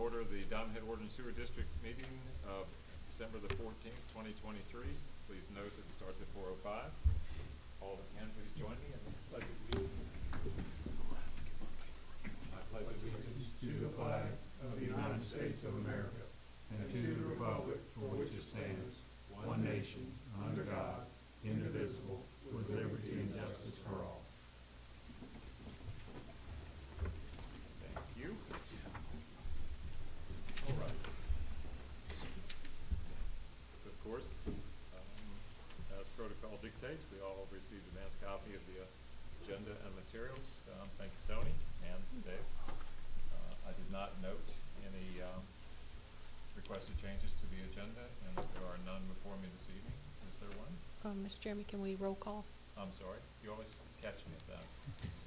order the Diamond Head Water and Sewer District meeting of December the 14th, 2023. Please note that it starts at 4:05. All that can, please join me in the pledge of allegiance. I pledge allegiance To the flag of the United States of America and to the republic for which it stands, one nation, under God, indivisible, with liberty and justice for all. Thank you. All right. So, of course, as protocol dictates, we all received an advance copy of the agenda and materials. Thank you, Tony and Dave. I did not note any requested changes to the agenda, and there are none before me this evening. Is there one? Mr. Chairman, can we roll call? I'm sorry. You always catch me at that.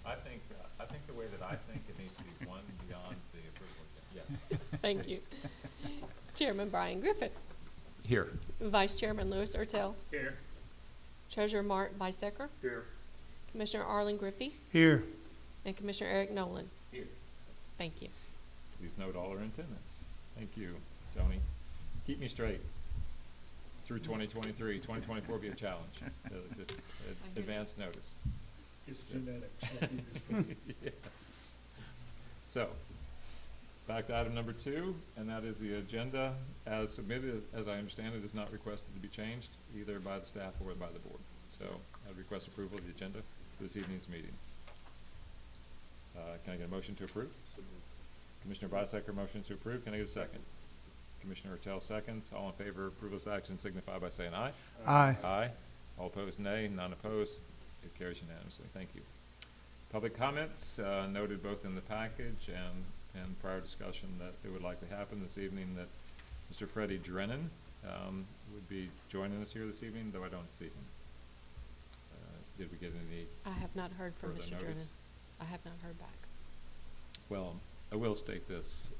I think the way that I think it needs to be one beyond the approval agenda. Yes. Thank you. Chairman Brian Griffin. Here. Vice Chairman Louis Ertel. Here. Treasurer Mark Bisecker. Here. Commissioner Arlen Griffey. Here. And Commissioner Eric Nolan. Here. Thank you. Please note all are in attendance. Thank you, Tony. Keep me straight through 2023. 2024 will be a challenge. Just advance notice. It's genetic. Yes. So, back to item number 2, and that is the agenda as submitted. As I understand it, is not requested to be changed either by the staff or by the board. So, I request approval of the agenda for this evening's meeting. Can I get a motion to approve? Commissioner Bisecker motions to approve. Can I get a second? Commissioner Ertel seconds. All in favor of approval of this action signify by saying aye. Aye. Aye. All opposed, nay. None opposed. It carries unanimously. Thank you. Public comments noted both in the package and prior discussion that it would likely happen this evening that Mr. Freddie Drennan would be joining us here this evening, though I don't see him. Did we get any? I have not heard from further Mr. notice? Drennan. I have not heard back. Well, I will state this,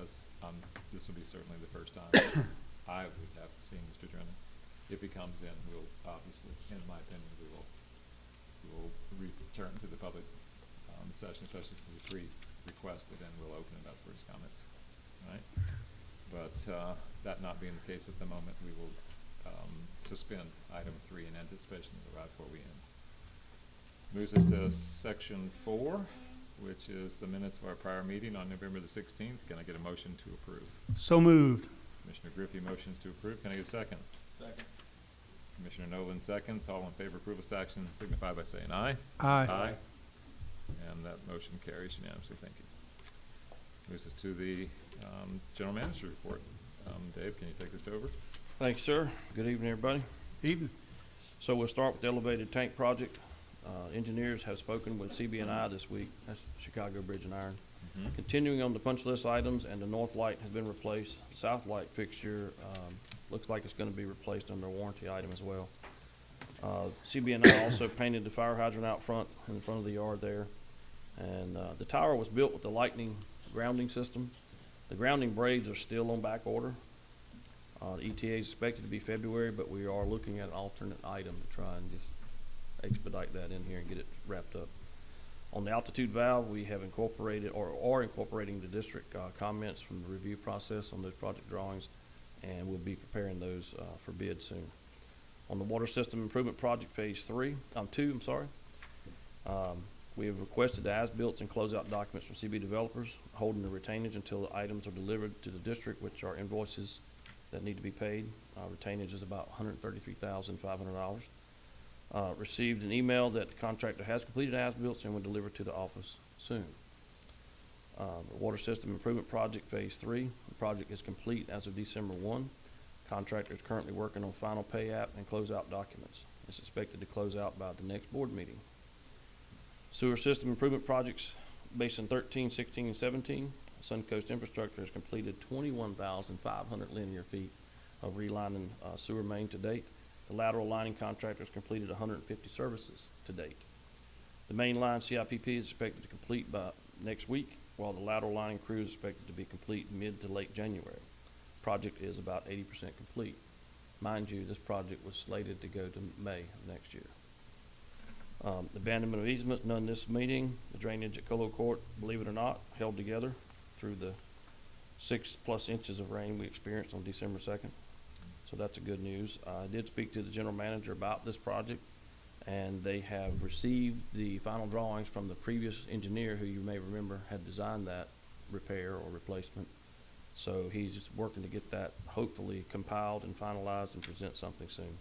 as this will be certainly the first time I would have seen Mr. Drennan. If he comes in, we'll obviously, in my opinion, we will return to the public session, especially if we requested, and we'll open it up for his comments. All right? But that not being the case at the moment, we will suspend item 3 in anticipation of the right before we end. Moves us to section 4, which is the minutes of our prior meeting on November the 16th. Can I get a motion to approve? So moved. Commissioner Griffey motions to approve. Can I get a second? Second. Commissioner Nolan seconds. All in favor of approval of this action signify by saying aye. Aye. Aye. And that motion carries unanimously. Thank you. Moves us to the general manager report. Dave, can you take this over? Thanks, sir. Good evening, everybody. Evening. So we'll start with the elevated tank project. Engineers have spoken with CB&I this week. That's Chicago Bridge and Iron. Continuing on the punch list items, and the north light has been replaced. The south light fixture looks like it's going to be replaced under a warranty item as well. CB&I also painted the fire hydrant out front in front of the yard there. And the tower was built with the lightning grounding system. The grounding braids are still on back order. The ETA is expected to be February, but we are looking at an alternate item to try and just expedite that in here and get it wrapped up. On the altitude valve, we have incorporated or are incorporating the district comments from the review process on those project drawings, and we'll be preparing those for bid soon. On the water system improvement project phase 2, we have requested the as-built and closeout documents from CB developers, holding the retainage until the items are delivered to the district, which are invoices that need to be paid. Retainage is about $133,500. Received an email that the contractor has completed as-built and will deliver to the office soon. The water system improvement project phase 3, the project is complete as of December 1. Contractor is currently working on final pay app and closeout documents. It's expected to close out by the next board meeting. Sewer system improvement projects Basin 13, 16, and 17. Suncoast Infrastructure has completed 21,500 linear feet of relining sewer main to date. The lateral lining contractor has completed 150 services to date. The main line CIPP is expected to complete by next week, while the lateral lining crew is expected to be complete mid to late January. Project is about 80% complete. Mind you, this project was slated to go to May of next year. Abandonment of easements, none this meeting. The drainage at Colo Court, believe it or not, held together through the 6+ inches of rain we experienced on December 2nd. So that's a good news. I did speak to the general manager about this project, and they have received the final drawings from the previous engineer who you may remember had designed that repair or replacement. So he's just working to get that hopefully compiled and finalized and present something soon.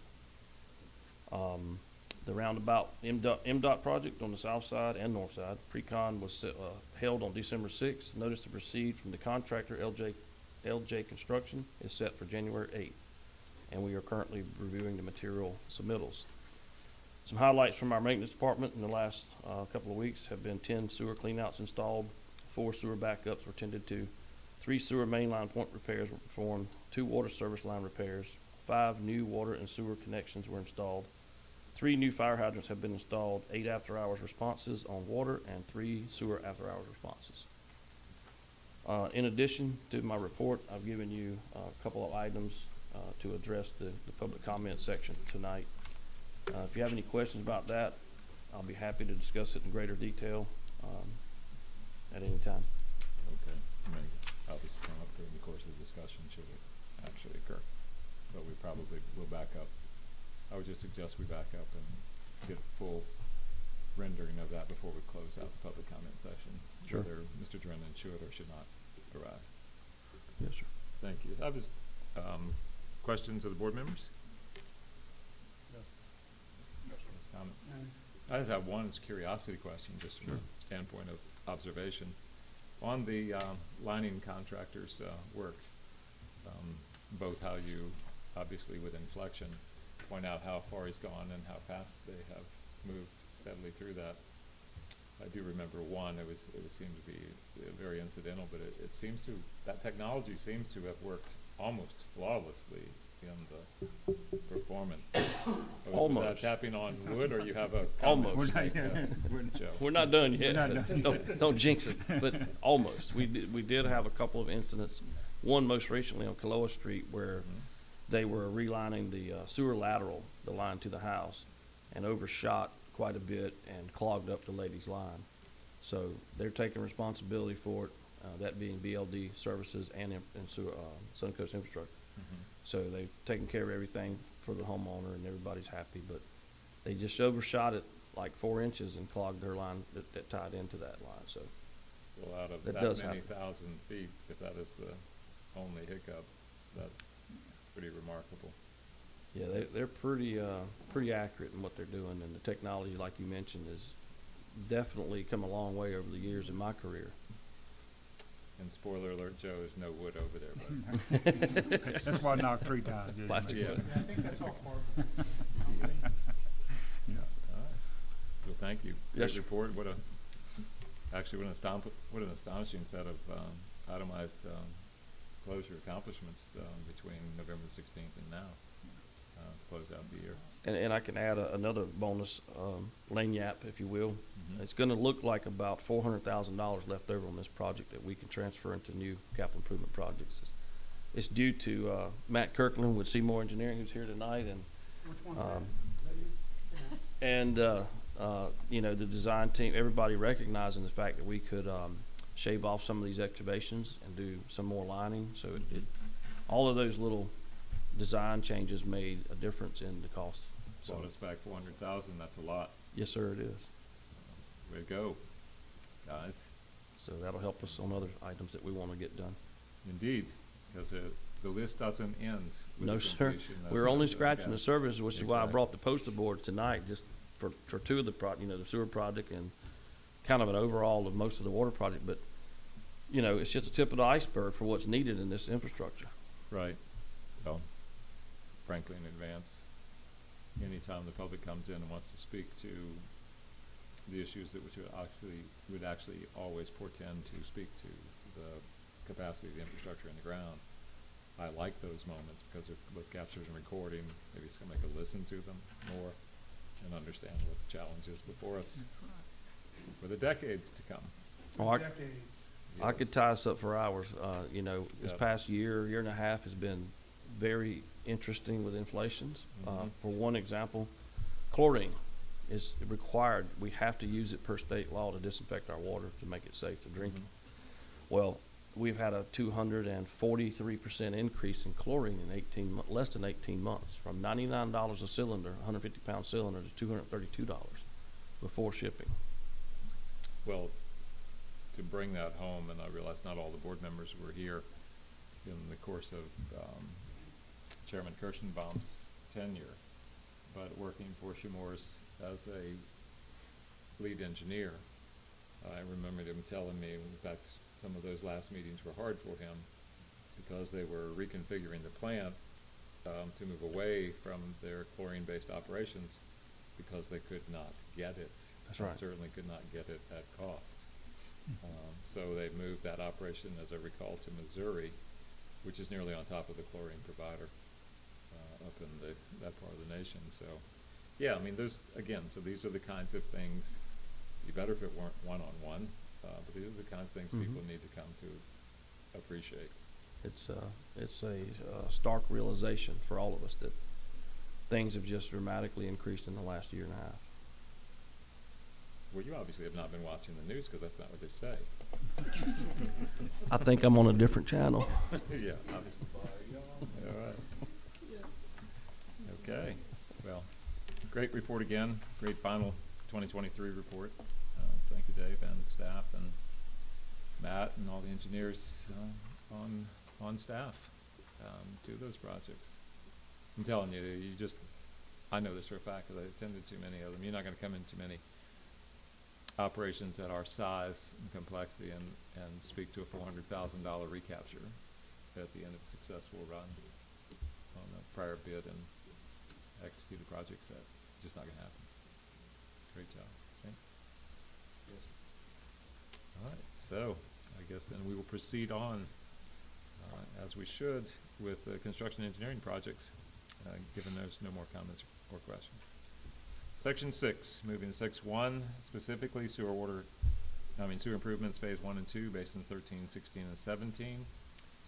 The roundabout MDOT project on the south side and north side, pre-con was held on December 6th. Notice to proceed from the contractor, LJ Construction, is set for January 8th. And we are currently reviewing the material submittals. Some highlights from our maintenance department in the last couple of weeks have been 10 sewer cleanouts installed, 4 sewer backups were tended to, 3 sewer mainline point repairs were performed, 2 water service line repairs, 5 new water and sewer connections were installed, 3 new fire hydrants have been installed, 8 after-hours responses on water, and 3 sewer after-hours responses. In addition to my report, I've given you a couple of items to address the public comment section tonight. If you have any questions about that, I'll be happy to discuss it in greater detail at any time. Okay. May obviously come up during the course of the discussion should it actually occur. But we probably will back up. I would just suggest we back up and get full rendering of that before we close out the public comment session. Sure. Whether Mr. Drennan should or should not arrive. Yes, sir. Thank you. That was, questions of the board members? Comments? I just have one curiosity question, just from Sure. a standpoint of observation. On the lining contractor's work, both how you, obviously with inflection, point out how far he's gone and how fast they have moved steadily through that. I do remember one, it seemed to be very incidental, but it seems to, that technology seems to have worked almost flawlessly in the performance. Almost. Was that tapping on wood, or you have a Almost. comment to make, Joe? We're not done yet. We're not done. Don't jinx it, but almost. We did have a couple of incidents, one most recently on Kaloa Street where they were relining the sewer lateral, the line to the house, and overshot quite a bit and clogged up the lady's line. So they're taking responsibility for it, that being BLD Services and Suncoast Infrastructure. So they've taken care of everything for the homeowner and everybody's happy, but they just overshot it like 4 inches and clogged their line that tied into that line. So Well, out of That that does many happen. thousand feet, if that is the only hiccup, that's pretty remarkable. yeah, they're pretty accurate in what they're doing, and the technology, like you mentioned, has definitely come a long way over the years in my career. And spoiler alert, Joe, there's no wood over there, but That's why I knocked 3 times. didn't Plastic I? Yeah. wood. I think that's all part of it. Yeah. all right. Well, thank you. Yes, Great sir. report. What an astonishing set of itemized closure accomplishments between November the 16th and now to close out the year. And I can add another bonus, lane yap, if you will. Mhm. It's gonna look like about $400,000 left over on this project that we can transfer into new capital improvement projects. It's due to Matt Kirkland with Seymour Engineering, who's here tonight, and Which one's Um, that? and you know, the design team, everybody recognizing the fact that we could shave off some of these excavations and do some more lining. So all of those little design changes made a difference in the cost. So Brought us back 400,000. That's a lot. yes, sir, it is. Way to go, guys. So that'll help us on other items that we want to get done. Indeed, because the list doesn't end with No, the sir. completion of We're only the scratching the gas. surface, which is why I Exactly. brought the poster board tonight, just for 2 of the the sewer project and kind of an overall of most of the water project. But, you know, it's just the tip of the iceberg for what's needed in this infrastructure. Right. Well, frankly, in advance, anytime the public comes in and wants to speak to the issues that would actually always portend to speak to the capacity of the infrastructure in the ground, I like those moments because they're both captured and recording. Maybe somebody could listen to them more and understand what the challenge is before us for the decades to come. Oh, Decades. I could tie us up for hours. You know, this Yeah. past year and a half has been very interesting with inflations. Mhm. For one example, chlorine. is required, we have to use it per state law to disinfect our water to make it safe for drinking. Well, we've had a 243% increase in chlorine in less than 18 months, from $99 a cylinder, 150-pound cylinder, to $232 before shipping. Well, to bring that home, and I realize not all the board members were here in the course of Chairman Kirschenbaum's tenure, but working for Chemours as a lead engineer, I remembered him telling me, in fact, some of those last meetings were hard for him because they were reconfiguring the plant to move away from their chlorine-based operations because they could not get it. That's and right. certainly could not get it at cost. So they moved that operation, as I recall, to Missouri, which is nearly on top of the chlorine provider up in that part of the nation. So, yeah, I mean, so these are the kinds of things, be better if it weren't one-on-one, but these are the kinds of things people need to come to appreciate. It's a stark realization for all of us that things have just dramatically increased in the last year and a half. Well, you obviously have not been watching the news because that's not what they say. I think I'm on a different channel. Yeah, obviously. All right. Okay, well, great report again, great final 2023 report. Thank you, Dave, and staff, and Matt, and all the engineers on staff to those projects. I'm telling you, I know this for a fact because I attended too many of them. You're not going to come into many operations at our size and complexity and speak to a $400,000 recapture at the end of a successful run on a prior bid and executed project set. Just not going to happen. Great job. Thanks. All right, so I guess then we will proceed on as we should with the construction engineering projects, given there's no more comments or questions. Section 6, moving to 6.1, specifically sewer improvements phase 1 and 2, basins 13, 16, and 17.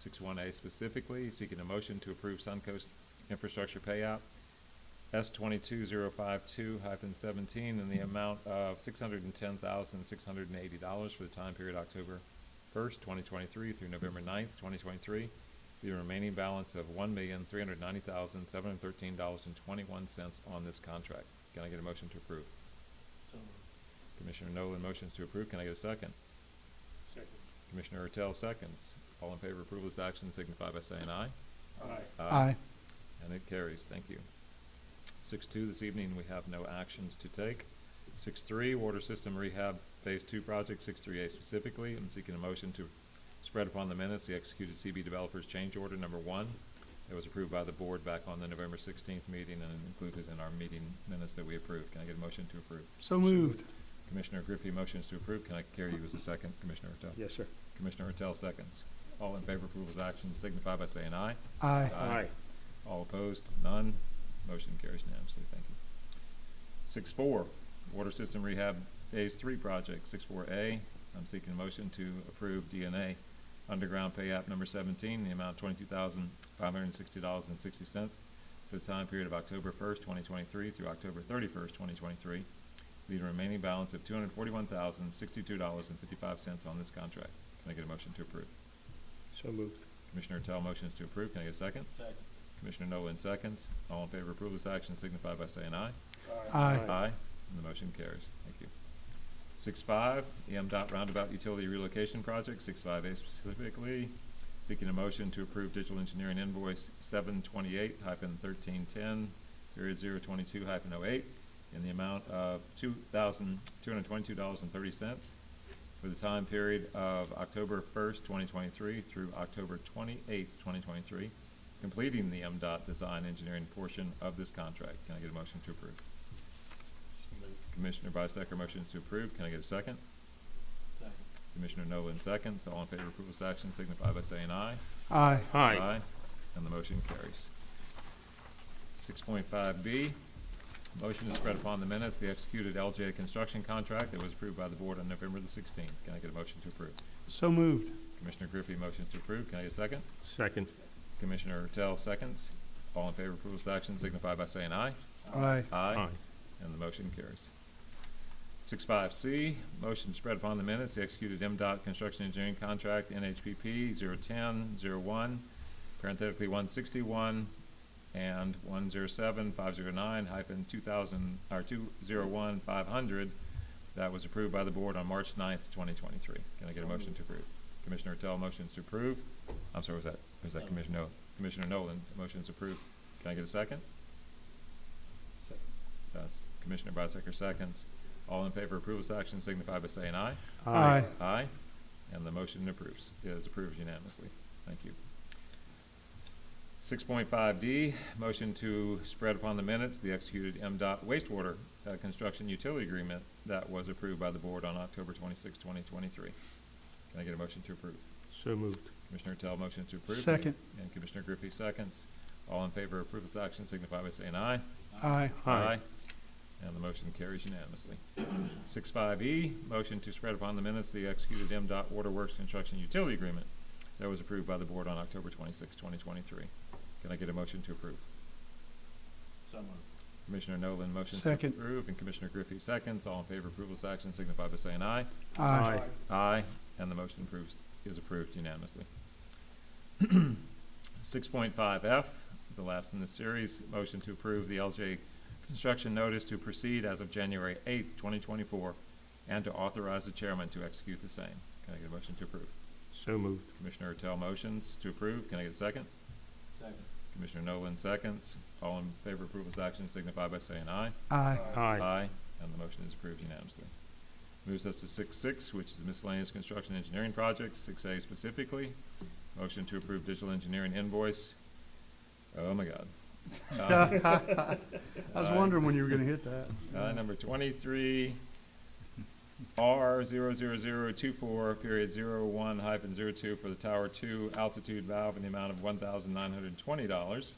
6.1A specifically, seeking a motion to approve Suncoast Infrastructure Payout S22052-17 in the amount of $610,680 for the time period October 1st, 2023 through November 9th, 2023. The remaining balance of $1,390,713.21 on this contract. Can I get a motion to approve? Commissioner Nolan motions to approve. Can I get a second? Second. Commissioner Ertel seconds. All in favor of approval of this action signify by saying aye. Aye. Aye. And it carries. Thank you. 6.2, this evening we have no actions to take. 6.3, water system rehab phase 2 project, 6.3A specifically. I'm seeking a motion to spread upon the minutes the executed CB developers change order number 1. It was approved by the board back on the November 16th meeting and included in our meeting minutes that we approved. Can I get a motion to approve? So moved. Commissioner Griffey motions to approve. Can I carry you as a second? Commissioner Ertel? Yes, sir. Commissioner Ertel seconds. All in favor of approval of action signify by saying aye. Aye. Aye. All opposed? None. Motion carries unanimously. Thank you. 6.4, water system rehab phase 3 project. 6.4A, I'm seeking a motion to approve DNA underground pay app number 17 in the amount of $22,560.60 for the time period of October 1st, 2023 through October 31st, 2023. The remaining balance of $241,062.55 on this contract. Can I get a motion to approve? So moved. Commissioner Tell motions to approve. Can I get a second? Second. Commissioner Nolan seconds. All in favor of approval of this action signify by saying aye. Aye. Aye. And the motion carries. Thank you. 6.5, the MDOT Roundabout Utility Relocation Project, 6.5A specifically, seeking a motion to approve digital engineering invoice 728-1310, period 022-08, in the amount of $2,222.30 for the time period of October 1st, 2023 through October 28th, 2023, completing the MDOT design engineering portion of this contract. Can I get a motion to approve? Commissioner Bisecker motions to approve. Can I get a second? Second. Commissioner Nolan seconds. All in favor of approval of this action signify by saying aye. Aye. Aye. And the motion carries. 6.5B, motion to spread upon the minutes the executed LJ construction contract that was approved by the board on November the 16th. Can I get a motion to approve? So moved. Commissioner Griffey motions to approve. Can I get a second? Second. Commissioner Tell seconds. All in favor of approval of this action signify by saying aye. Aye. Aye. and the motion carries. 6.5C, motion to spread upon the minutes the executed MDOT construction engineering contract NHPP 010-01, parenthetically 161 and 107-509-2001-500 that was approved by the board on March 9th, 2023. Can I get a motion to approve? Commissioner Tell motions to approve. I'm sorry, was that Commissioner Nolan motions approved? Can I get a second? Commissioner Bisecker seconds. All in favor of approval of this action signify by saying aye. Aye. Aye. And the motion is approved unanimously. Thank you. 6.5D, motion to spread upon the minutes the executed MDOT wastewater construction utility agreement that was approved by the board on October 26, 2023. Can I get a motion to approve? So moved. Commissioner Tell motion to approve. Second. And Commissioner Griffey seconds. All in favor of approval of this action signify by saying aye. Aye. Aye. And the motion carries unanimously. 6.5E, motion to spread upon the minutes the executed MDOT Waterworks Construction Utility Agreement that was approved by the board on October 26, 2023. Can I get a motion to approve? So moved. Commissioner Nolan motions Second. to approve, and Commissioner Griffey seconds. All in favor of approval of this action signify by saying aye. Aye. Aye. And the motion is approved unanimously. 6.5F, the last in the series, motion to approve the LJ construction notice to proceed as of January 8th, 2024, and to authorize the chairman to execute the same. Can I get a motion to approve? So moved. Commissioner Tell motions to approve. Can I get a second? Second. Commissioner Nolan seconds. All in favor of approval of this action signify by saying aye. Aye. Aye. And the motion is approved unanimously. Moves us to 6.6, which is miscellaneous construction engineering projects, 6A specifically. Motion to approve digital engineering invoice. Oh my God. I was wondering when you were gonna hit that. Number 23, R00024.01-02 for the Tower 2 altitude valve in the amount of $1,920.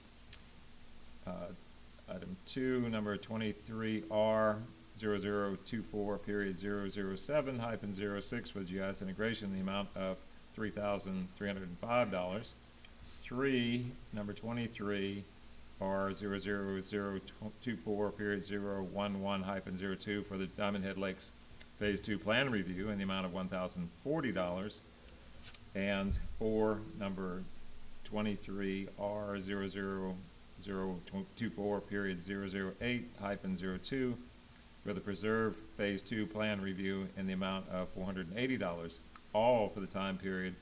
Item 2, number 23, R0024.007-06 for the GIS integration in the amount of $3,305. 3, number 23, R00024.011-02 for the Diamond Head Lakes Phase 2 Plan Review in the amount of $1,040. And 4, number 23, R00024.008-02 for the Preserve Phase 2 Plan Review in the amount of $480, all for the time period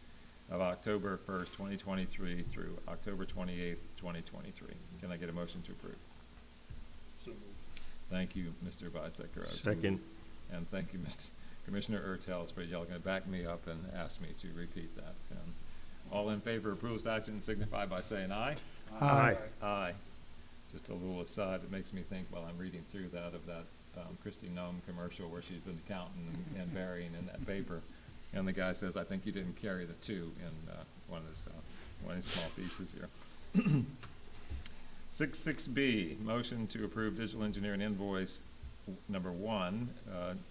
of October 1st, 2023 through October 28th, 2023. Can I get a motion to approve? So moved. Thank you, Mr. Bisecker. Second. And thank you, Mr. Commissioner Ertels, for y'all going to back me up and ask me to repeat that. So, all in favor of approval of this action signify by saying aye. Aye. Aye. Just a little aside, it makes me think while I'm reading through that of that Christy Nome commercial where she's an accountant and burying in that paper. And the guy says, I think you didn't carry the 2 in one of his small pieces here. 6.6B, motion to approve digital engineering invoice number 1,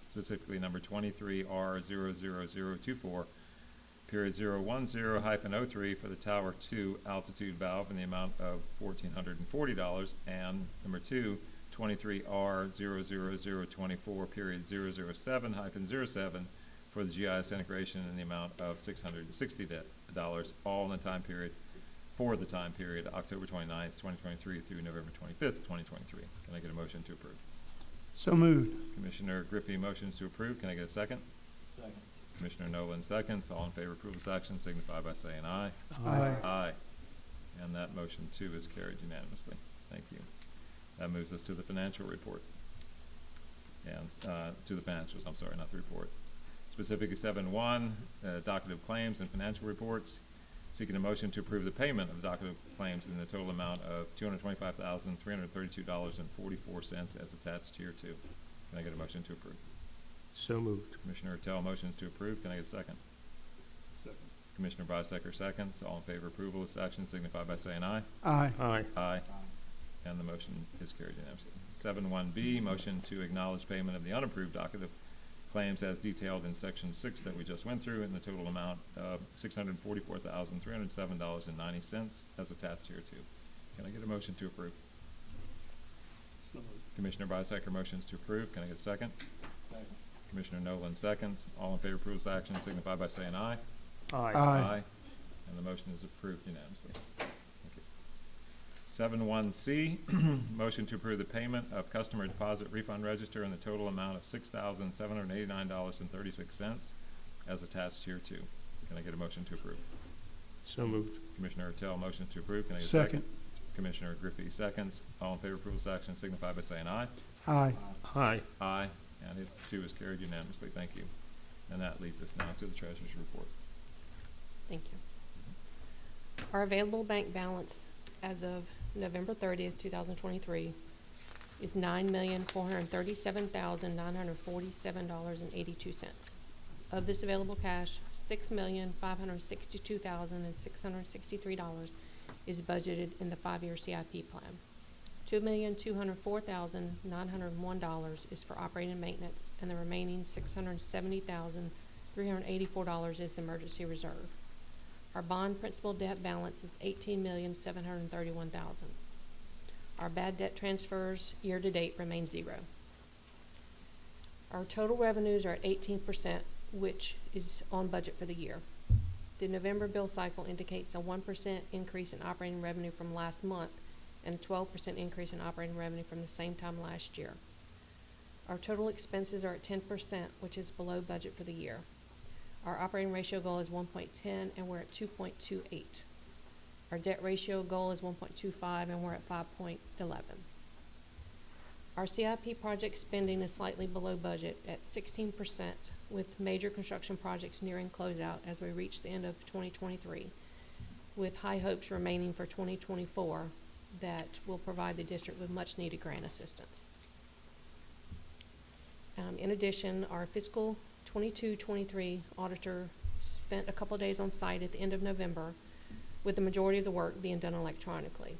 specifically number 23 R00024.010-03 for the Tower 2 altitude valve in the amount of $1,440, and number 2, 23 R00024.007-07 for the GIS integration in the amount of $660, all in the time period, for the time period October 29th, 2023 through November 25th, 2023. Can I get a motion to approve? So moved. Commissioner Griffey motions to approve. Can I get a second? Second. Commissioner Nolan seconds. All in favor of approval of this action signify by saying aye. Aye. Aye. And that motion too is carried unanimously. Thank you. That moves us to the financial report. And to the financials, I'm sorry, not the report. Specifically 7.1, docket of claims and financial reports. Seeking a motion to approve the payment of docket of claims in the total amount of $225,332.44 as attached to Tier 2. Can I get a motion to approve? So moved. Commissioner Tell motions to approve. Can I get a second? Second. Commissioner Bisecker seconds. All in favor of approval of this action signify by saying aye. Aye. Aye. Aye. And the motion is carried unanimously. 7.1B, motion to acknowledge payment of the unapproved docket of claims as detailed in Section 6 that we just went through in the total amount of $644,307.90 as attached here too. Can I get a motion to approve? So moved. Commissioner Bisecker motions to approve. Can I get a second? Second. Commissioner Nolan seconds. All in favor of approval of this action signify by saying aye. Aye. And the motion is approved unanimously. Thank you. 7-1C, motion to approve the payment of customer deposit refund register in the total amount of $6,789.36 as attached here too. Can I get a motion to approve? So moved. Commissioner Ortell motions to approve. Can I get a second? Second. Commissioner Griffey seconds. All in favor of approval of this action signify by saying aye. Aye. Aye. Aye. And it too is carried unanimously. Thank you. And that leads us now to the treasurer's report. Thank you. Our available bank balance as of November 30th, 2023 is $9,437,947.82. Of this available cash, $6,562,663 is budgeted in the 5-year CIP plan. $2,204,901 is for operating and maintenance, and the remaining $670,384 is the emergency reserve. Our bond principal debt balance is $18,731,000. Our bad debt transfers year-to-date remain 0. Our total revenues are at 18%, which is on budget for the year. The November bill cycle indicates a 1% increase in operating revenue from last month and a 12% increase in operating revenue from the same time last year. Our total expenses are at 10%, which is below budget for the year. Our operating ratio goal is 1.10, and we're at 2.28. Our debt ratio goal is 1.25, and we're at 5.11. Our CIP project spending is slightly below budget at 16%, with major construction projects nearing closeout as we reach the end of 2023, with high hopes remaining for 2024 that will provide the district with much-needed grant assistance. In addition, our fiscal 22-23 auditor spent a couple of days on site at the end of November, with the majority of the work being done electronically.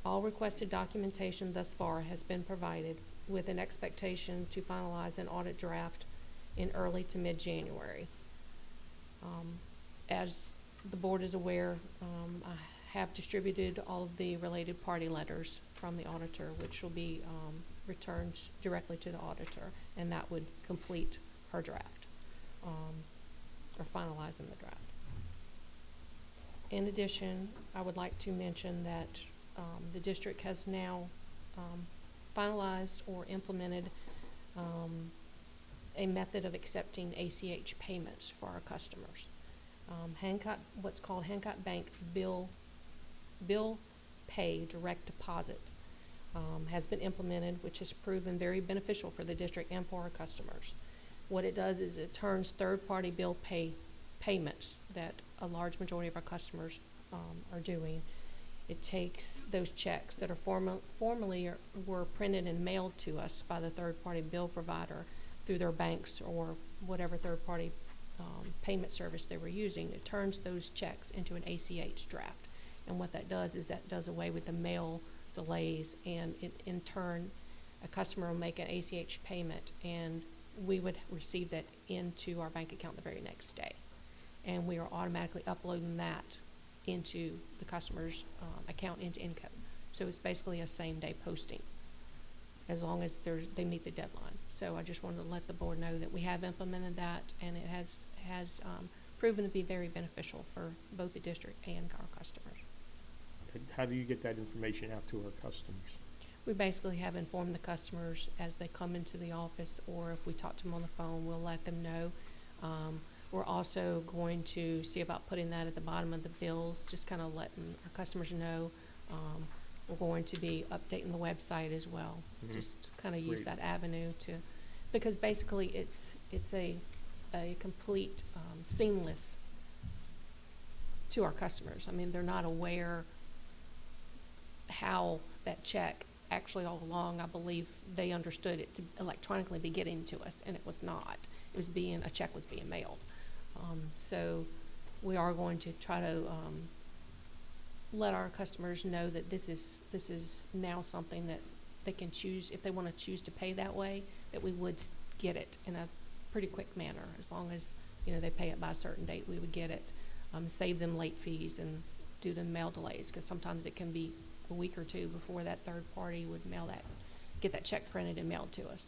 All requested documentation thus far has been provided, with an expectation to finalize an audit draft in early to mid-January. As the board is aware, I have distributed all of the related party letters from the auditor, which will be returned directly to the auditor, and that would complete her draft, or finalizing the draft. In addition, I would like to mention that the district has now finalized or implemented a method of accepting ACH payments for our customers. Hancock, what's called Hancock Bank Bill Pay Direct Deposit has been implemented, which has proven very beneficial for the district and for our customers. What it does is it turns third-party bill payments that a large majority of our customers are doing. It takes those checks that are formerly were printed and mailed to us by the third-party bill provider through their banks or whatever third-party payment service they were using. It turns those checks into an ACH draft. And what that does is that does away with the mail delays, and in turn, a customer will make an ACH payment, and we would receive that into our bank account the very next day. And we are automatically uploading that into the customer's account into Income. So it's basically a same-day posting, as long as they meet the deadline. So I just wanted to let the board know that we have implemented that, and it has proven to be very beneficial for both the district and our customers. How do you get that information out to our customers? We basically have informed the customers as they come into the office, or if we talk to them on the phone, we'll let them know. We're also going to see about putting that at the bottom of the bills, just kind of letting our customers know. We're going to be updating the website as well, just kind of use that avenue because basically it's a complete seamless to our customers. I mean, they're not aware how that check actually all along, I believe they understood it to electronically be getting to us, and it was not. It was a check was being mailed. So we are going to try to let our customers know that this is now something that they can choose. If they want to choose to pay that way, that we would get it in a pretty quick manner. As long as they pay it by a certain date, we would get it, save them late fees and do the mail delays, because sometimes it can be a week or two before that third party would mail that get that check printed and mailed to us.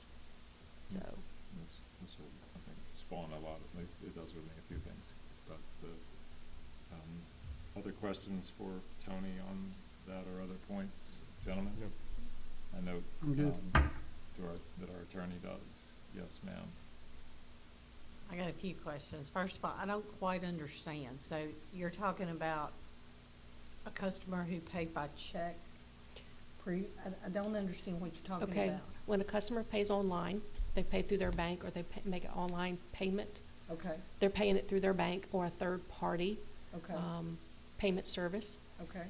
So, This will, I think, spawn a lot, it does with me a few things, but other questions for Tony on that or other points, gentlemen? No. I know, I'm good. that our attorney does. Yes, ma'am. I got a few questions. First of all, I don't quite understand. So you're talking about a customer who paid by check? I don't understand what you're talking okay, about. when a customer pays online, they pay through their bank or they make an online payment, Okay, they're paying it through their bank or a third-party okay, payment service. okay,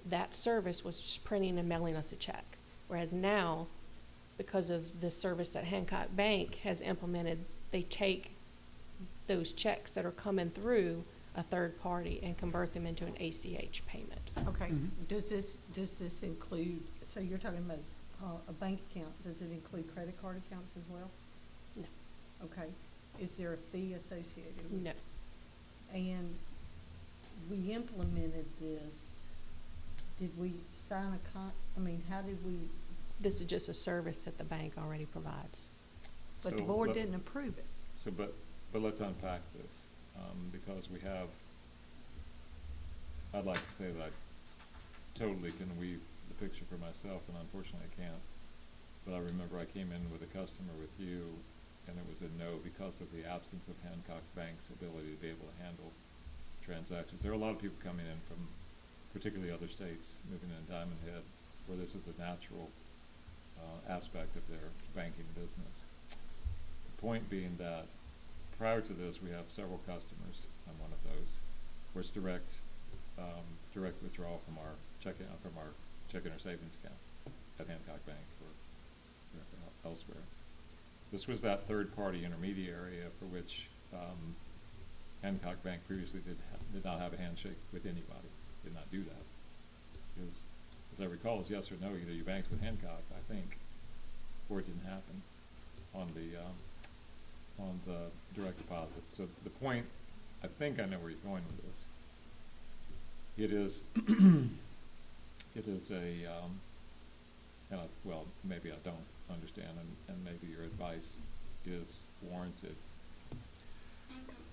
That service was just printing and mailing us a check. Whereas now, because of the service that Hancock Bank has implemented, they take those checks that are coming through a third party and convert them into an ACH payment. okay. Mhm. Does this include, so you're talking about a bank account, does it include credit card accounts as well? No. Okay. Is there a fee associated with it? No. And we implemented this, did we sign how did we, This is just a service that the bank already provides. but the So, board but- didn't approve it? So, but let's unpack this, because we have, I'd like to say that I totally can weave the picture for myself, and unfortunately I can't. But I remember I came in with a customer with you, and it was a no because of the absence of Hancock Bank's ability to be able to handle transactions. There are a lot of people coming in from particularly other states, moving in Diamond Head, where this is a natural aspect of their banking business. The point being that prior to this, we have several customers, I'm one of those, where it's direct withdrawal from our checking or savings account at Hancock Bank or elsewhere. This was that third-party intermediary for which Hancock Bank previously did not have a handshake with anybody, did not do that. Because, as I recall, it's yes or no, either you banked with Hancock, I think, or it didn't happen on the direct deposit. So the point, I think I know where you're going with this. It is, well, maybe I don't understand, and maybe your advice is warranted.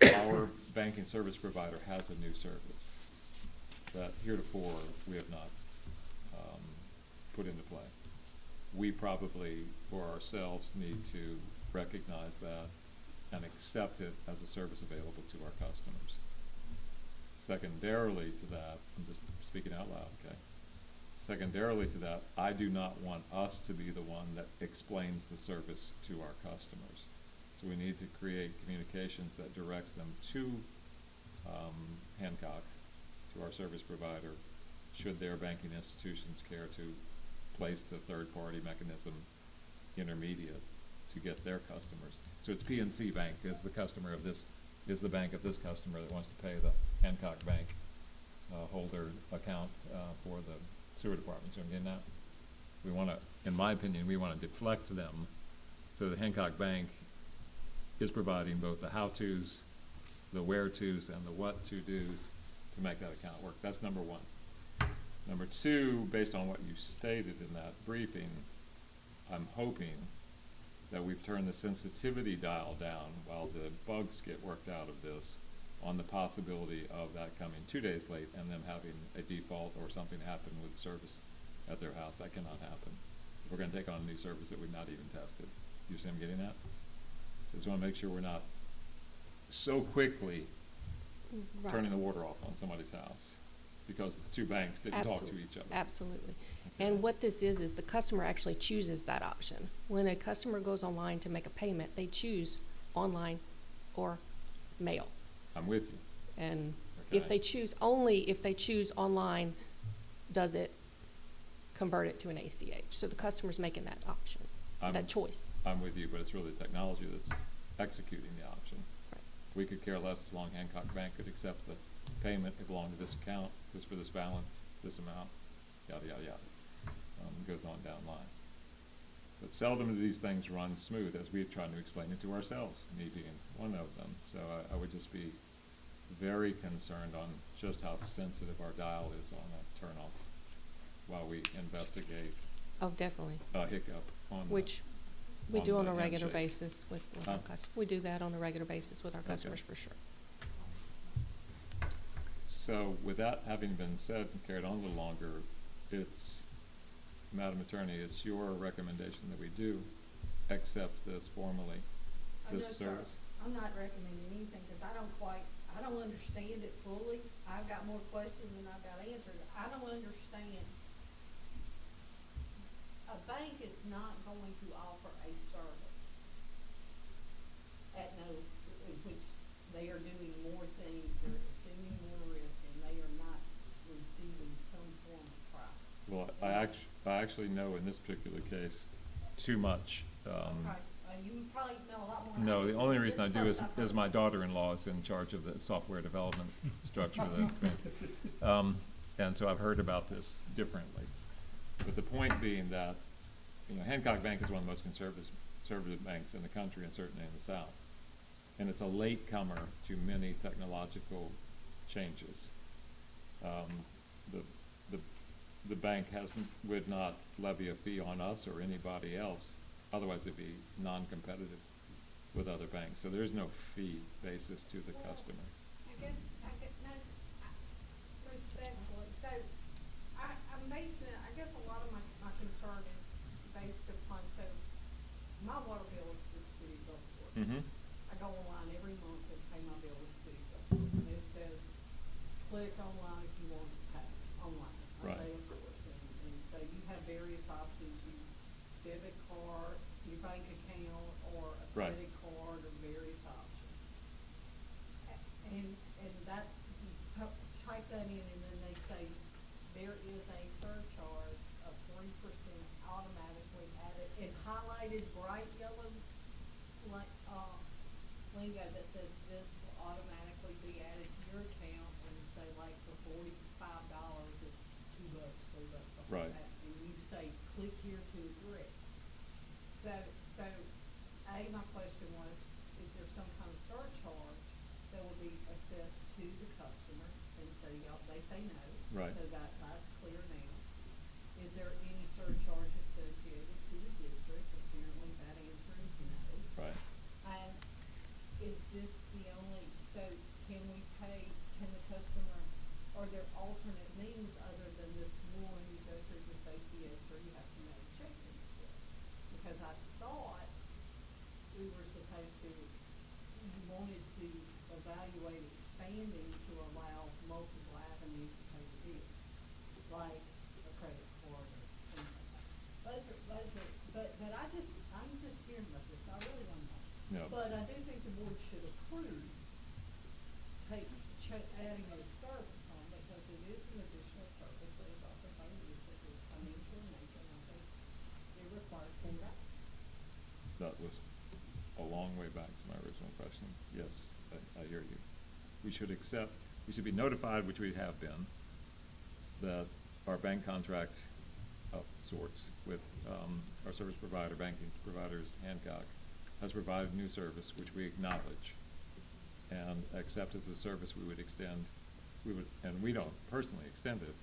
Our banking service provider has a new service that heretofore we have not put into play. We probably, for ourselves, need to recognize that and accept it as a service available to our customers. Secondarily to that, I'm just speaking out loud, okay? Secondarily to that, I do not want us to be the one that explains the service to our customers. So we need to create communications that directs them to Hancock, to our service provider, should their banking institutions care to place the third-party mechanism intermediate to get their customers. So it's PNC Bank is the customer of this, is the bank of this customer that wants to pay the Hancock Bank holder account for the sewer department. So I'm getting that. We want to, in my opinion, we want to deflect them so that Hancock Bank is providing both the how-tos, the where-tos, and the what-to-dos to make that account work. That's number one. Number two, based on what you stated in that briefing, I'm hoping that we've turned the sensitivity dial down while the bugs get worked out of this on the possibility of that coming 2 days late and them having a default or something happen with service at their house. That cannot happen. If we're going to take on a new service that we've not even tested. You see what I'm getting at? So I just want to make sure we're not so quickly Right. turning the water off on somebody's house because the two banks didn't talk to each other. Absolutely. Okay. And what this is the customer actually chooses that option. When a customer goes online to make a payment, they choose online or mail. I'm with you. And Okay. if they choose online, does it convert it to an ACH? So the customer's making that option, that choice. I'm with you, but it's really the technology that's executing the option. Right. We could care less as long as Hancock Bank could accept the payment, it belonged to this account, was for this balance, this amount, yada, yada, yada. Goes on down the line. But seldom do these things run smooth, as we've tried to explain it to ourselves, me being one of them. So I would just be very concerned on just how sensitive our dial is on that turnoff while we investigate Oh, definitely. a hiccup on the. Which we on do on the a regular handshake. basis with our Huh? we do that on a regular basis with our Okay. customers for sure. So with that having been said and carried on a little longer, it's, Madam Attorney, it's your recommendation that we do accept this formally, this service? I'm not recommending anything, because I don't understand it fully. I've got more questions than I've got answers. I don't understand. A bank is not going to offer a service at no, in which they are doing more things, they're assuming more risk, and they are not receiving some form of profit. Well, I actually know in this particular case too much. Okay, you probably know a lot more than I No, do. the only reason I This do is, stuff I've is heard. my daughter-in-law is in charge of the software development structure and so I've heard about this differently. But the point being that, you know, Hancock Bank is one of the most conservative banks in the country and certainly in the South. And it's a latecomer to many technological changes. The bank would not levy a fee on us or anybody else, otherwise it'd be non-competitive with other banks. So there's no fee basis to the customer. Respectfully, so I'm basing it, I guess a lot of my concern is based upon, so my water bill is with the city of Gulfport. Mm-hmm. I go online every month and pay my bill with the city of Gulfport, and it says, click online if you want to pay online. Right. I pay, of course, and so you have various options, you debit card, your bank account, or a Right. credit card, or various options. And that's, you type that in, and then they say, there is a surcharge of 3% automatically added, in highlighted bright yellow, like, lingo that says this will automatically be added to your account, and say like for $45, it's $2, $3, something Right. like that. And you say, click here to agree. So, my question was, is there some kind of surcharge that will be assessed to the customer? And so they say no. Right. So that's clear now. Is there any surcharge associated to the district? Apparently that answer is no. Right. And is this the only, so can the customer, are there alternate means other than this one, you go through this ACH or you have to make checking still? Because I thought we were supposed to, we wanted to evaluate expanding to allow multiple avenues to pay the bill, like a credit card or things like that. But I'm just hearing about this, I really don't know. No, But I do think the board should approve adding a service on, because it is an additional service that is offered by the district, it's financial in nature, and I think it requires more that. that was a long way back to my original question. Yes, I hear you. We should be notified, which we have been, that our bank contract of sorts with our service provider, banking providers, Hancock, has provided new service, which we acknowledge and accept as a service we would extend, and we don't personally extend it,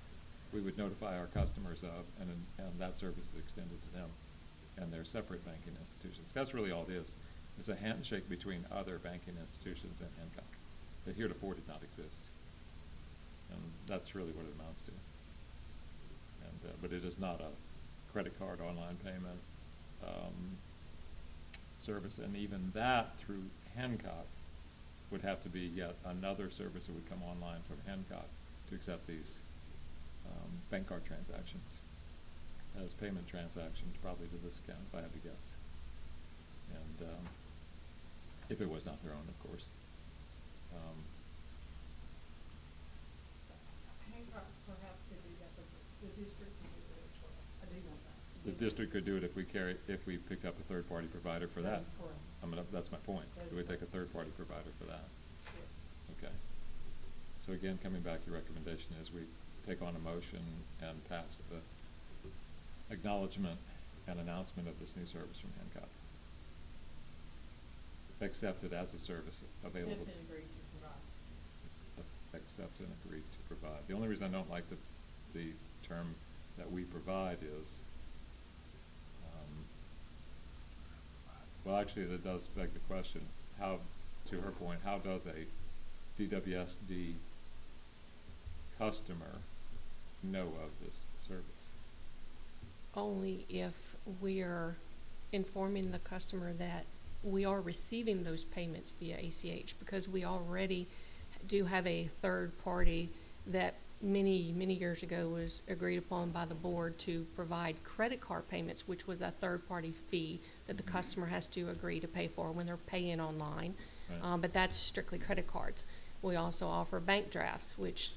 we would notify our customers of, and that service is extended to them and their separate banking institutions. That's really all it is. It's a handshake between other banking institutions and Hancock that heretofore did not exist. And that's really what it amounts to. And, but it is not a credit card online payment service, and even that through Hancock would have to be yet another service that would come online from Hancock to accept these bank card transactions as payment transactions, probably to this account, if I had to guess. And if it was not their own, of course. Hancock perhaps could do that, but the district can do it as well. I do know that. The district could do it if we picked up a third-party provider for that. That's correct. That's my point. That We would is take a third-party provider for that. Yes. Okay. So again, coming back, your recommendation is we take on a motion and pass the acknowledgement and announcement of this new service from Hancock. Accept it as a service available. Accept and agree to provide. Accept and agree to provide. The only reason I don't like the term that we provide is, Well, actually, that does beg the question, how, to her point, how does a DWSD customer know of this service? Only if we are informing the customer that we are receiving those payments via ACH, because we already do have a third party that many, many years ago was agreed upon by the board to provide credit card payments, which was a third-party fee that the customer has to agree to pay for when they're paying online. Right. But that's strictly credit cards. We also offer bank drafts, which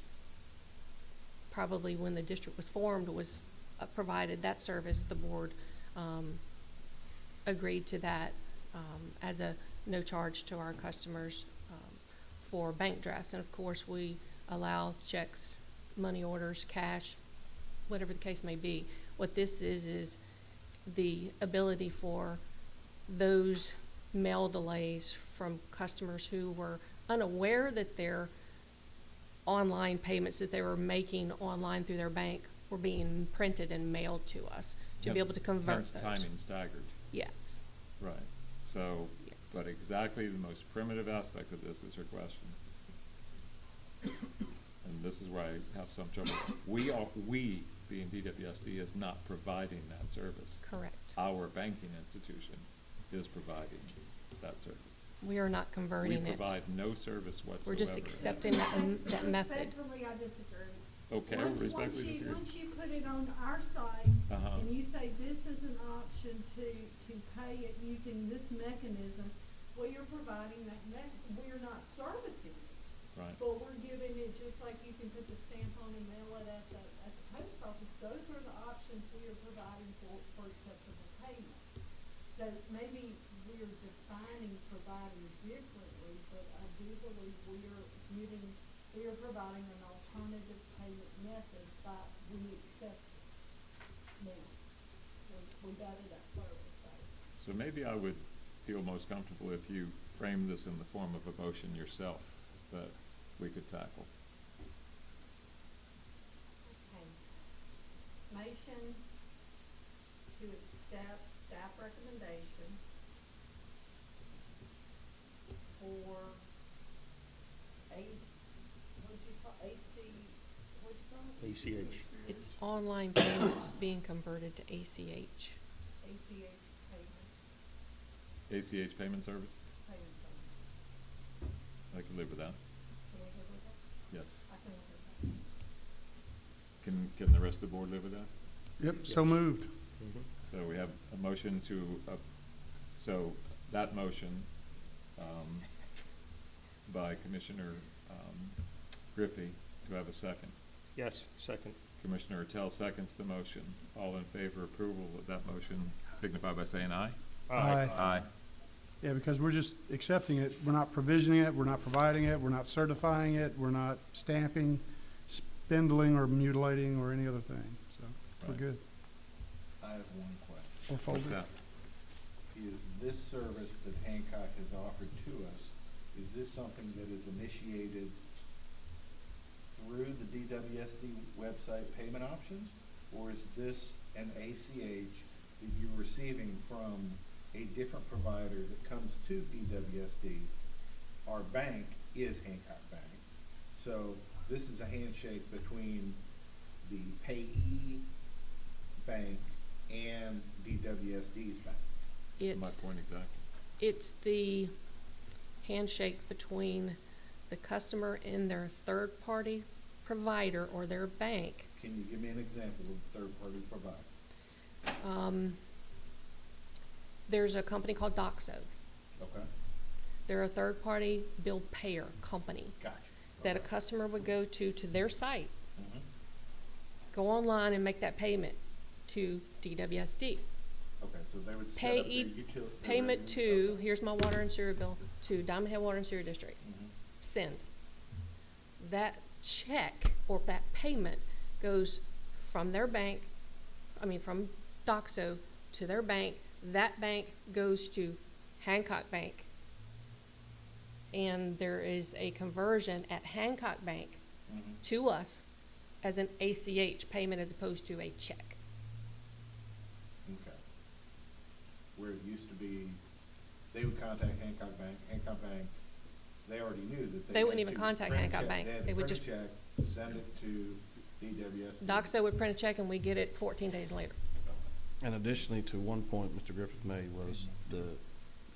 probably when the district was formed was provided that service. The board agreed to that as a no charge to our customers for bank drafts. And of course, we allow checks, money orders, cash, whatever the case may be. What this is the ability for those mail delays from customers who were unaware that their online payments that they were making online through their bank were being printed and mailed to us, to be able to Hence- convert hence those. timing staggered, Yes. right. So, Yes. but exactly the most primitive aspect of this is her question. And this is where I have some trouble. We, being DWSD, is not providing that service. Correct. Our banking institution is providing that service. We are not converting We it. provide no service whatsoever. We're just accepting that method. Respectfully, I disagree. Okay, Once respectfully you- disagree. Once you put it on our site, Uh-huh. and you say this is an option to pay it using this mechanism, well, you're providing that we're not servicing it. Right, But we're giving it, just like you can put the stamp on and mail it at the post office, those are the options we are providing for acceptable payment. So maybe we're defining providing differently, but I do believe we are providing an alternative payment method by, we accept it now. We got it at service, so. so maybe I would feel most comfortable if you frame this in the form of a motion yourself that we could tackle. Okay. Motion to accept staff recommendation for what'd you call it? ACH. It's online payments being converted to ACH. ACH payment, ACH payment services? payment I could live with that, Can we live with that? yes. I can live with that. Can the rest of the board live with that? Yep, so moved. So we have a motion to, so that motion, by Commissioner, Griffey, to have a second. Yes, second. Commissioner Attell seconds the motion. All in favor of approval of that motion signify by saying aye. Aye. Aye. Yeah, because we're just accepting it. We're not provisioning it, we're not providing it, we're not certifying it, we're not stamping, spindling, or mutilating, or any other thing. So we're Right. good. I have one question. Or fold What's it. that? Is this service that Hancock has offered to us, is this something that is initiated through the DWSD website payment options? Or is this an ACH that you're receiving from a different provider that comes to DWSD? Our bank is Hancock Bank. So this is a handshake between the payee bank and DWSD's bank. My It's, point exactly. it's the handshake between the customer and their third-party provider or their bank. Can you give me an example of a third-party provider? There's a company called Doxo. Okay, They're a third-party bill payer company gotcha. that a Okay. customer would go to their site, Mhm. go online and make that payment to DWSD. Okay, so they would set Pay up their each utility. payment to, here's my water and sewer bill, to Diamond Head Water and Sewer District. Mhm. Send. That check or that payment goes from their bank, from Doxo to their bank. That bank goes to Hancock Bank. And there is a conversion at Hancock Bank Mhm. to us as an ACH payment as opposed to a check. Okay. Where it used to be they would contact Hancock Bank. Hancock Bank, they already knew that they They wouldn't had even to contact print a Hancock check. Bank. They had They to would print a just- check, send it to DWSD. DOCSO would print a check and we get it 14 days later. And additionally, to one point Mr. Griffith made was the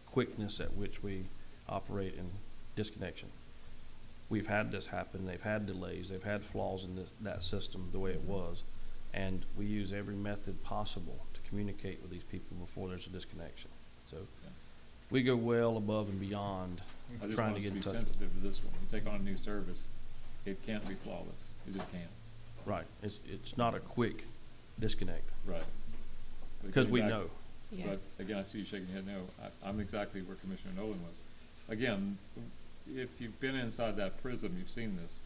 quickness at which we operate in disconnection. We've had this happen, they've had delays, they've had flaws in that system the way it was, and we use every method possible to communicate with these people before there's a disconnection. So we go well above and beyond I just trying want to us get to in be touch. sensitive to this one. You take on a new service, it can't be flawless. It just can't. Right, it's not a quick disconnect, Right. But because getting we back to- know. Yeah. But again, I see you shaking your head no. I'm exactly where Commissioner Nolan was. Again, if you've been inside that prism, you've seen this.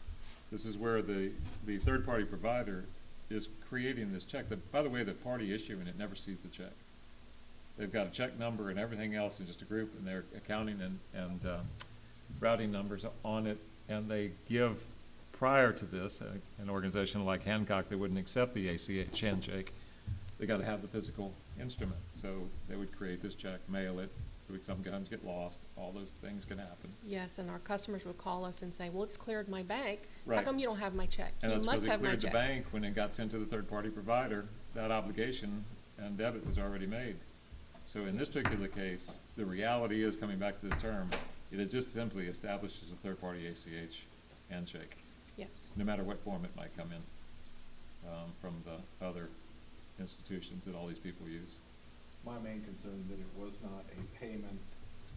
This is where the third-party provider is creating this check. By the way, the party issuing it never sees the check. They've got a check number and everything else in just a group, and their accounting and routing numbers on it, and they give, prior to this, an organization like Hancock, they wouldn't accept the ACH handshake. They gotta have the physical instrument, so they would create this check, mail it, it would sometimes get lost, all those things can happen. Yes, and our customers would call us and say, well, it's cleared my bank. How Right. come you don't have my check? And You that's must because it have my cleared the check. bank when it got sent to the third-party provider, that obligation and debit was already made. So in this particular case, the reality is, coming back to the term, it is just simply established as a third-party ACH handshake, Yes. no matter what form it might come in, from the other institutions that all these people use. My main concern that it was not a payment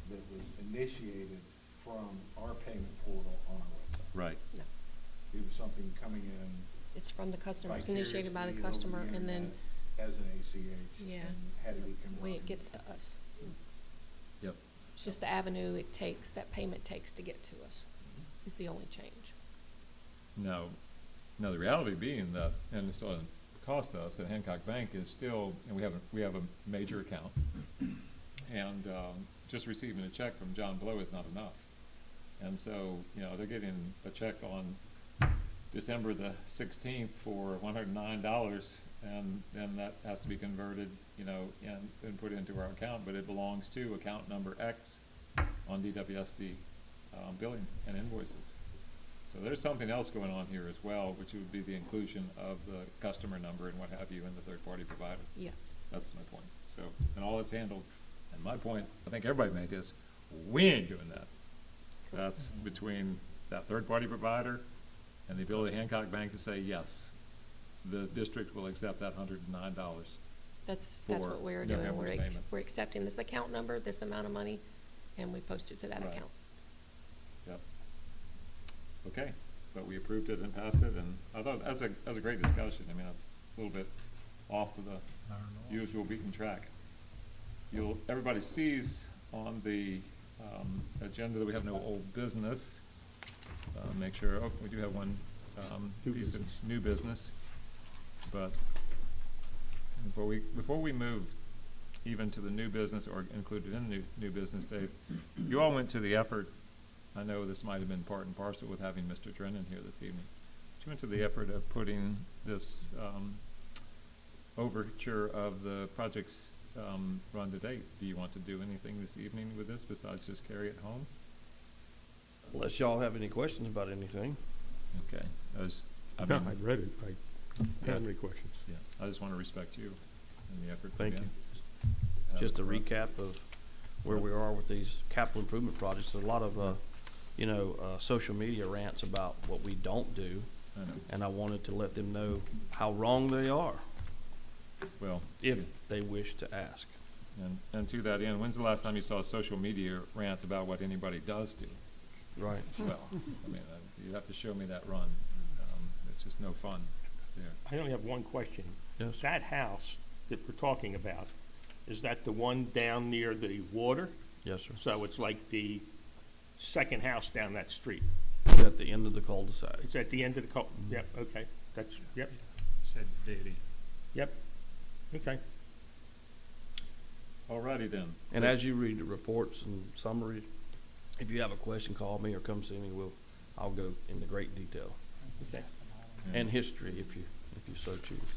that was initiated from our payment portal on our website. Right. No, It was something coming in it's from the customer. It's initiated by the vicariously over customer, and then internet as an ACH. Yeah. and had to be converted. when it gets to us. Yep. It's just the avenue it takes, that payment takes to get to us, is the only change. Now, the reality being that, and it still doesn't cost us, that Hancock Bank is still, and we have a major account, and just receiving a check from John Blow is not enough. And so, they're getting a check on December the 16th for $109, and then that has to be converted, and put into our account, but it belongs to account number X on DWSD billing and invoices. So there's something else going on here as well, which would be the inclusion of the customer number and what have you in the third-party provider. Yes. That's my point. So, and all it's handled, and my point, I think everybody made is, we ain't doing that. That's between that third-party provider and the ability of Hancock Bank to say, yes, the district will accept that $109. That's For what we're no doing. invoice payment. We're accepting this account number, this amount of money, and we post it to that Right. account. Yep. Okay, but we approved it and passed it, and I thought that was a great discussion. I mean, it's a little bit off of the usual beaten track. Everybody sees on the agenda that we have no old business. Make sure, we do have one piece of new business. But before we move even to the new business or included in the new business, Dave, you all went to the effort, I know this might have been part and parcel with having Mr. Drennan here this evening. You went to the effort of putting this overture of the project's run to date. Do you want to do anything this evening with this besides just carry it home? Unless y'all have any questions about anything. Okay. I No, mean, I read it. I don't have any questions. yeah, I just want to respect you and the effort. Thank again. you. Just a recap of where we are with these capital improvement projects. There's a lot of, social media rants about what we don't do, I know. and I wanted to let them know how wrong they are, Well, if they wish to ask. and to that end, when's the last time you saw a social media rant about what anybody does do? Right. Well, I mean, you have to show me that run. It's just no fun there. I only have one question. Yes. That house that we're talking about, is that the one down near the water? Yes, sir. So it's like the second house down that street? It's at the end of the cul-de-sac. It's at the end of the yep, okay, that's, yep, Said Daddy. yep, okay. Alrighty then. And as you read the reports and summaries, if you have a question, call me or come see me. I'll go into great detail. Okay. And history, if you so choose.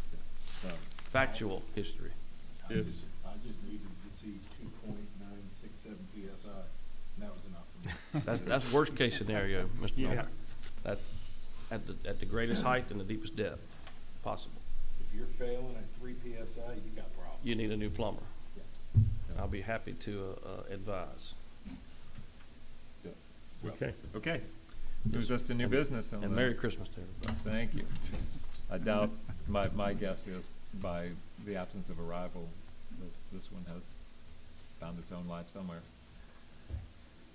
Um, Factual history. If- I just needed to see 2.967 PSI, and that was enough for me. That's worst case scenario, Mr. Yeah. Nolan. That's at the greatest height and the deepest depth possible. If you're failing at 3 PSI, you got problems. You need a new plumber. Yeah. I'll be happy to advise. Okay. Okay, moves us to new business. And Merry Christmas to everybody. Thank you. I doubt, my guess is by the absence of a rival, that this one has found its own life somewhere.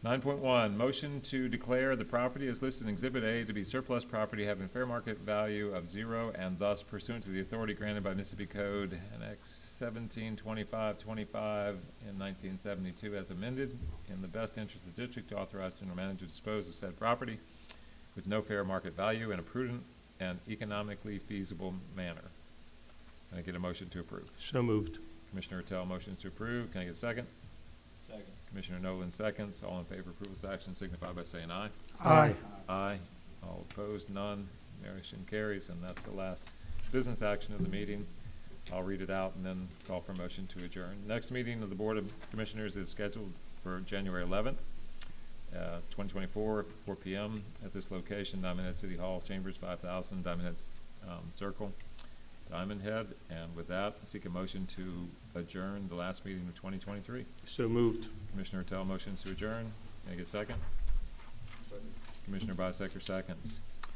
9.1, motion to declare the property as listed in Exhibit A to be surplus property having fair market value of 0 and thus pursuant to the authority granted by Mississippi Code NX 172525 in 1972 as amended, in the best interest of the district to authorize general manager to dispose of said property with no fair market value in a prudent and economically feasible manner. Can I get a motion to approve? So moved. Commissioner Attell motions to approve. Can I get a second? Second. Commissioner Nolan seconds. All in favor of approval of this action signify by saying aye. Aye. Aye. All opposed, none. Motion carries, and that's the last business action of the meeting. I'll read it out and then call for motion to adjourn. Next meeting of the Board of Commissioners is scheduled for January 11th, 2024, 4 p.m. at this location, Diamond Head City Hall, Chambers 5000, Diamond Head Circle, Diamond Head. And with that, I seek a motion to adjourn the last meeting of 2023. So moved. Commissioner Attell motions to adjourn. Can I get a second? Second. Commissioner Bisecker seconds.